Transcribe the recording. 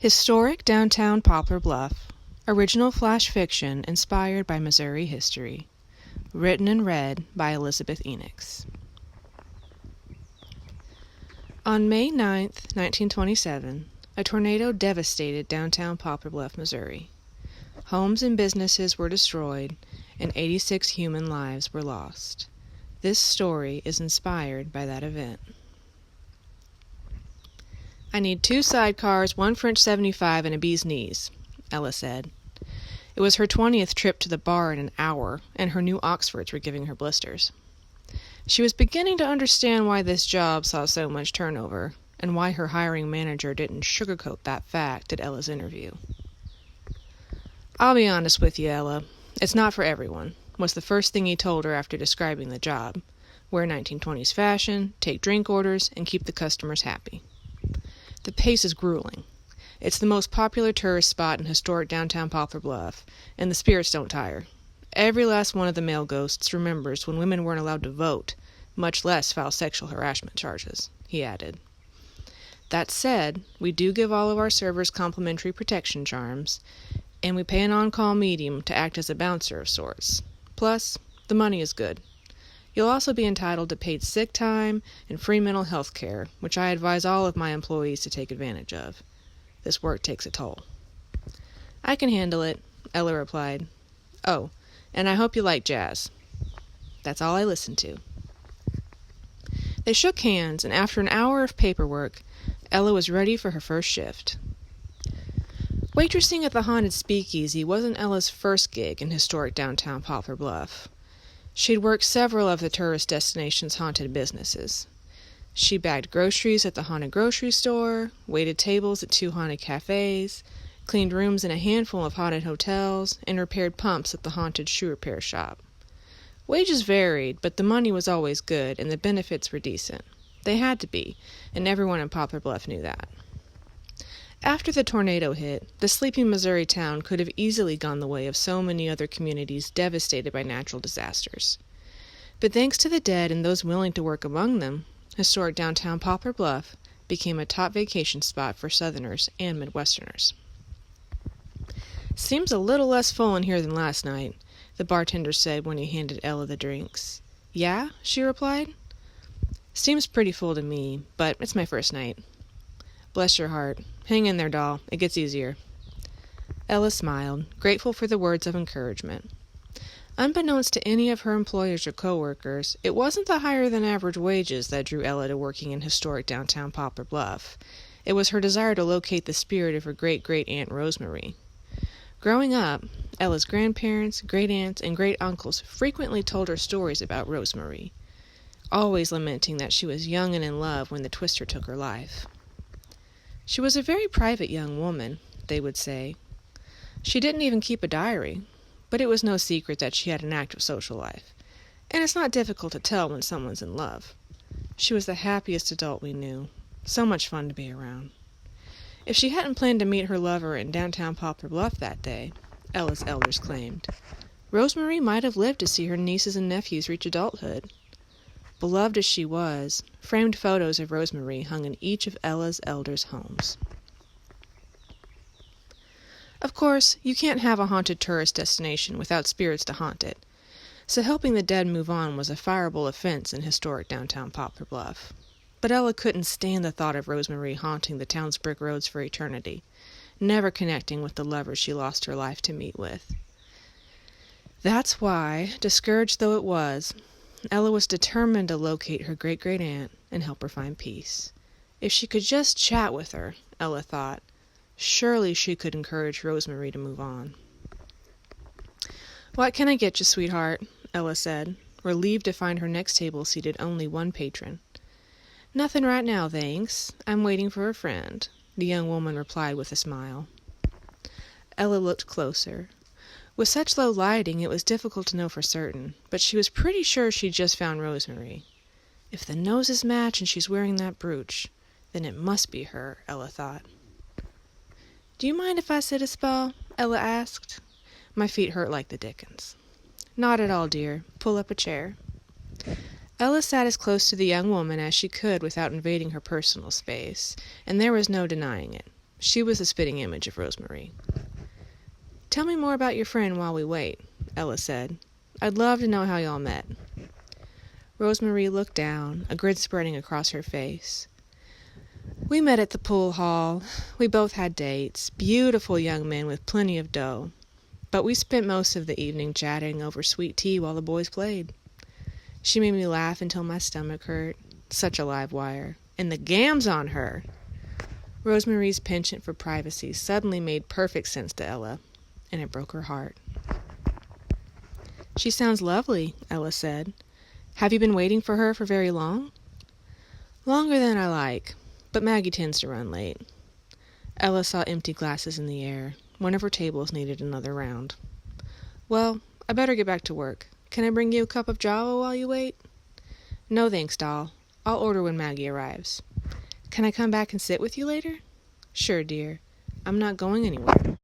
Historic Downtown Poplar Bluff. Original flash fiction inspired by Missouri history. Written and read by Elizabeth Enix. On May 9, 1927, a tornado devastated downtown Poplar Bluff, Missouri. Homes and businesses were destroyed, and 86 human lives were lost. This story is inspired by that event. "I need 2 sidecars, 1 French 75, and a bee's knees," Ella said. It was her 20th trip to the bar in an hour, and her new Oxfords were giving her blisters. She was beginning to understand why this job saw so much turnover, and why her hiring manager didn't sugarcoat that fact at Ella's interview. "I'll be honest with you, Ella. It's not for everyone," was the first thing he told her after describing the job. "Wear 1920s fashion, take drink orders, and keep the customers happy. The pace is grueling. It's the most popular tourist spot in historic downtown Poplar Bluff, and the spirits don't tire. Every last one of the male ghosts remembers when women weren't allowed to vote, much less file sexual harassment charges," he added. "That said, we do give all of our servers complimentary protection charms, and we pay an on-call medium to act as a bouncer of sorts. Plus, the money is good. You'll also be entitled to paid sick time and free mental health care, which I advise all of my employees to take advantage of. This work takes a toll." "I can handle it," Ella replied. "Oh, and I hope you like jazz." "That's all I listen to." They shook hands, and after an hour of paperwork, Ella was ready for her first shift. Waitressing at the haunted speakeasy wasn't Ella's first gig in historic downtown Poplar Bluff. She'd worked several of the tourist destination's haunted businesses. She bagged groceries at the haunted grocery store, waited tables at 2 haunted cafes, cleaned rooms in a handful of haunted hotels, and repaired pumps at the haunted shoe repair shop. Wages varied, but the money was always good, and the benefits were decent. They had to be, and everyone in Poplar Bluff knew that. After the tornado hit, the sleepy Missouri town could have easily gone the way of so many other communities devastated by natural disasters. But thanks to the dead and those willing to work among them, historic downtown Poplar Bluff became a top vacation spot for Southerners and Midwesterners. "Seems a little less full in here than last night," the bartender said when he handed Ella the drinks. "Yeah?" she replied. "Seems pretty full to me, but it's my first night." "Bless your heart. Hang in there, doll. It gets easier." Ella smiled, grateful for the words of encouragement. Unbeknownst to any of her employers or coworkers, it wasn't the higher-than-average wages that drew Ella to working in historic downtown Poplar Bluff. It was her desire to locate the spirit of her great-great-aunt Rosemary. Growing up, Ella's grandparents, great-aunts, and great-uncles frequently told her stories about Rosemary, always lamenting that she was young and in love when the twister took her life. She was a very private young woman, they would say. She didn't even keep a diary, but it was no secret that she had an active social life, and it's not difficult to tell when someone's in love. She was the happiest adult we knew. So much fun to be around. If she hadn't planned to meet her lover in downtown Poplar Bluff that day, Ella's elders claimed, Rosemary might have lived to see her nieces and nephews reach adulthood. Beloved as she was, framed photos of Rosemary hung in each of Ella's elders' homes. Of course, you can't have a haunted tourist destination without spirits to haunt it, so helping the dead move on was a fireable offense in historic downtown Poplar Bluff. But Ella couldn't stand the thought of Rosemary haunting the town's brick roads for eternity, never connecting with the lover she lost her life to meet with. That's why, discouraged though it was, Ella was determined to locate her great-great-aunt and help her find peace. If she could just chat with her, Ella thought, surely she could encourage Rosemary to move on. "What can I get you, sweetheart?" Ella said, relieved to find her next table seated only one patron. "Nothing right now, thanks. I'm waiting for a friend," the young woman replied with a smile. Ella looked closer. With such low lighting, it was difficult to know for certain, but she was pretty sure she'd just found Rosemary. If the noses match and she's wearing that brooch, then it must be her, Ella thought. "Do you mind if I sit a spell?" Ella asked. "My feet hurt like the dickens." "Not at all, dear. Pull up a chair." Ella sat as close to the young woman as she could without invading her personal space, and there was no denying it. She was the spitting image of Rosemary. "Tell me more about your friend while we wait," Ella said. "I'd love to know how y'all met." Rosemary looked down, a grin spreading across her face. "We met at the pool hall. We both had dates, beautiful young men with plenty of dough. But we spent most of the evening chatting over sweet tea while the boys played. She made me laugh until my stomach hurt. Such a live wire. And the gams on her!" Rosemary's penchant for privacy suddenly made perfect sense to Ella, and it broke her heart. "She sounds lovely," Ella said. "Have you been waiting for her for very long?" "Longer than I like, but Maggie tends to run late." Ella saw empty glasses in the air. One of her tables needed another round. "Well, I better get back to work. Can I bring you a cup of java while you wait?" "No thanks, doll. I'll order when Maggie arrives." "Can I come back and sit with you later?" "Sure, dear. I'm not going anywhere."